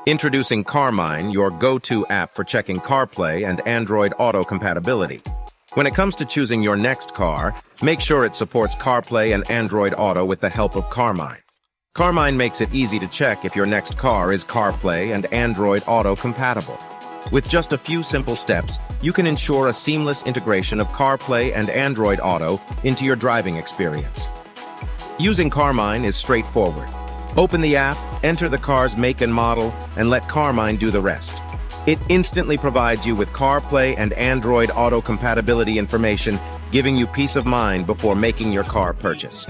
Introducing Carmine, your go-to app for checking CarPlay and Android Auto Compatibility. When it comes to choosing your next car, make sure it supports CarPlay and Android Auto with the help of Carmine. Carmine makes it easy to check if your next car is CarPlay and Android Auto compatible. With just a few simple steps, you can ensure a seamless integration of CarPlay and Android Auto into your driving experience. Using Carmine is straightforward. Open the app, enter the car's make and model, and let Carmine do the rest. It instantly provides you with CarPlay and Android Auto compatibility information, giving you peace of mind before making your car purchase.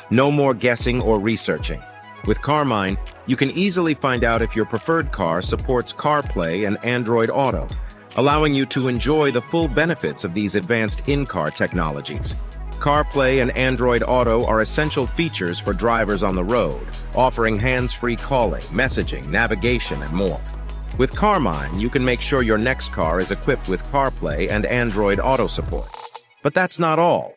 No more guessing or researching. With Carmine, you can easily find out if your preferred car supports CarPlay and Android Auto, allowing you to enjoy the full benefits of these advanced in-car technologies. CarPlay and Android Auto are essential features for drivers on the road, offering hands-free calling, messaging, navigation, and more. With Carmine, you can make sure your next car is equipped with CarPlay and Android Auto support. But that's not all.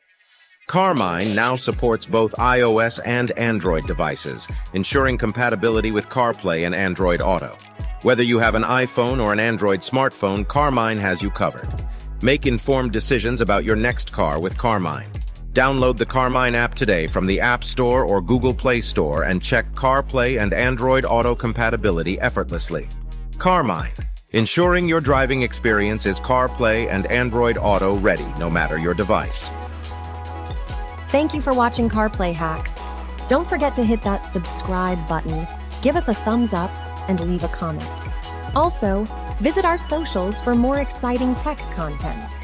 Carmine now supports both iOS and Android devices, ensuring compatibility with CarPlay and Android Auto. Whether you have an iPhone or an Android smartphone, Carmine has you covered. Make informed decisions about your next car with Carmine. Download the Carmine app today from the App Store or Google Play Store and check CarPlay and Android Auto compatibility effortlessly. Carmine, ensuring your driving experience is CarPlay and Android Auto ready, no matter your device. Thank you for watching CarPlay Hacks. Don't forget to hit that subscribe button, give us a thumbs up, and leave a comment. Also, visit our socials for more exciting tech content.